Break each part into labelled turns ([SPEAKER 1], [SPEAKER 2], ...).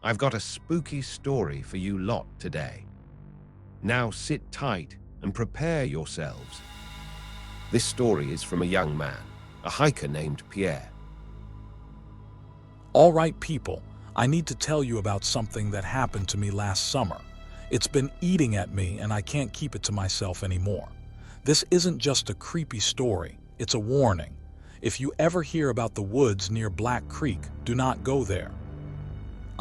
[SPEAKER 1] I've got a spooky story for you lot today. Now sit tight and prepare yourselves. This story is from a young man, a hiker named Pierre.
[SPEAKER 2] All right, people, I need to tell you about something that happened to me last summer. It's been eating at me and I can't keep it to myself anymore. This isn't just a creepy story, it's a warning. If you ever hear about the woods near Black Creek, do not go there.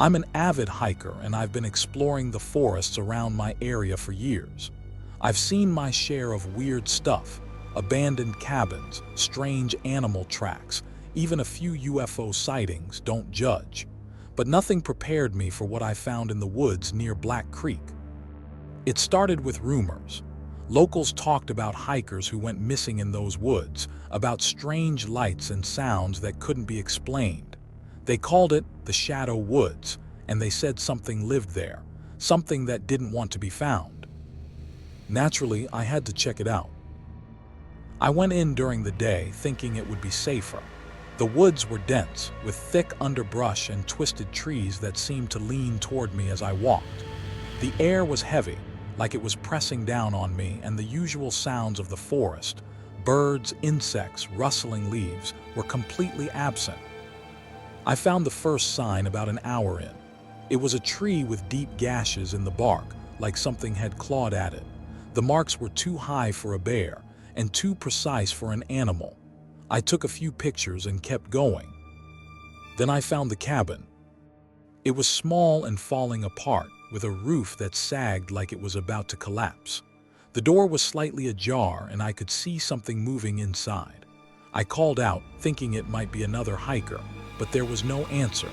[SPEAKER 2] I'm an avid hiker and I've been exploring the forests around my area for years. I've seen my share of weird stuff, abandoned cabins, strange animal tracks, even a few UFO sightings, don't judge. But nothing prepared me for what I found in the woods near Black Creek. It started with rumors. Locals talked about hikers who went missing in those woods, about strange lights and sounds that couldn't be explained. They called it the Shadow Woods, and they said something lived there, something that didn't want to be found. Naturally, I had to check it out. I went in during the day thinking it would be safer. The woods were dense, with thick underbrush and twisted trees that seemed to lean toward me as I walked. The air was heavy, like it was pressing down on me, and the usual sounds of the forest, birds, insects, rustling leaves, were completely absent. I found the first sign about an hour in. It was a tree with deep gashes in the bark, like something had clawed at it. The marks were too high for a bear, and too precise for an animal. I took a few pictures and kept going. Then I found the cabin. It was small and falling apart, with a roof that sagged like it was about to collapse. The door was slightly ajar and I could see something moving inside. I called out, thinking it might be another hiker, but there was no answer.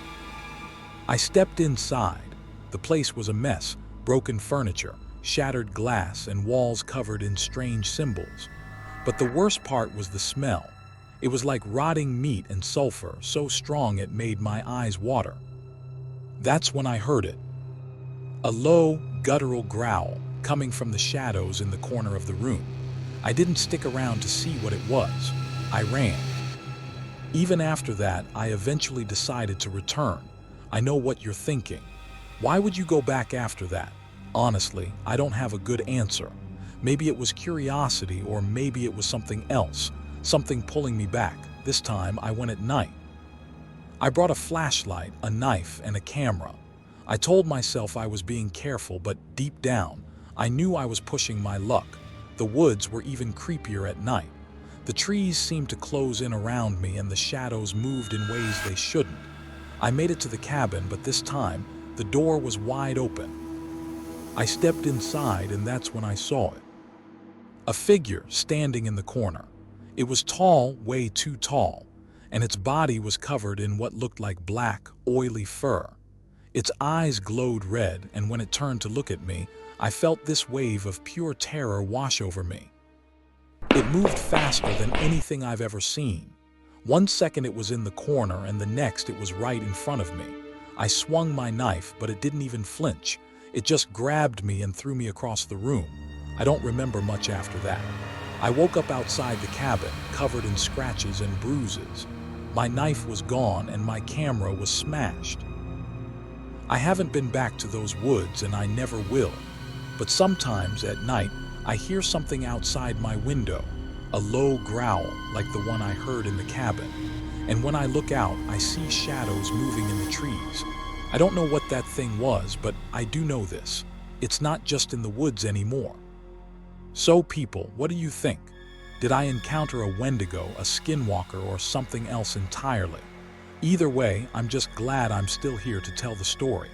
[SPEAKER 2] I stepped inside. The place was a mess, broken furniture, shattered glass, and walls covered in strange symbols. But the worst part was the smell. It was like rotting meat and sulfur, so strong it made my eyes water. That's when I heard it. A low, guttural growl coming from the shadows in the corner of the room. I didn't stick around to see what it was. I ran. Even after that, I eventually decided to return. I know what you're thinking. Why would you go back after that? Honestly, I don't have a good answer. Maybe it was curiosity, or maybe it was something else, something pulling me back. This time, I went at night. I brought a flashlight, a knife, and a camera. I told myself I was being careful, but deep down, I knew I was pushing my luck. The woods were even creepier at night. The trees seemed to close in around me and the shadows moved in ways they shouldn't. I made it to the cabin, but this time, the door was wide open. I stepped inside and that's when I saw it. A figure standing in the corner. It was tall, way too tall, and its body was covered in what looked like black, oily fur. Its eyes glowed red, and when it turned to look at me, I felt this wave of pure terror wash over me. It moved faster than anything I've ever seen. One second it was in the corner, and the next it was right in front of me. I swung my knife, but it didn't even flinch. It just grabbed me and threw me across the room. I don't remember much after that. I woke up outside the cabin, covered in scratches and bruises. My knife was gone and my camera was smashed. I haven't been back to those woods and I never will. But sometimes at night, I hear something outside my window, a low growl like the one I heard in the cabin. And when I look out, I see shadows moving in the trees. I don't know what that thing was, but I do know this. It's not just in the woods anymore. So people, what do you think? Did I encounter a Wendigo, a skinwalker, or something else entirely? Either way, I'm just glad I'm still here to tell the story.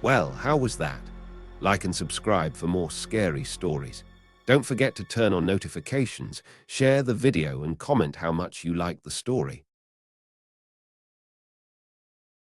[SPEAKER 1] Well, how was that? Like and subscribe for more scary stories. Don't forget to turn on notifications, share the video, and comment how much you liked the story.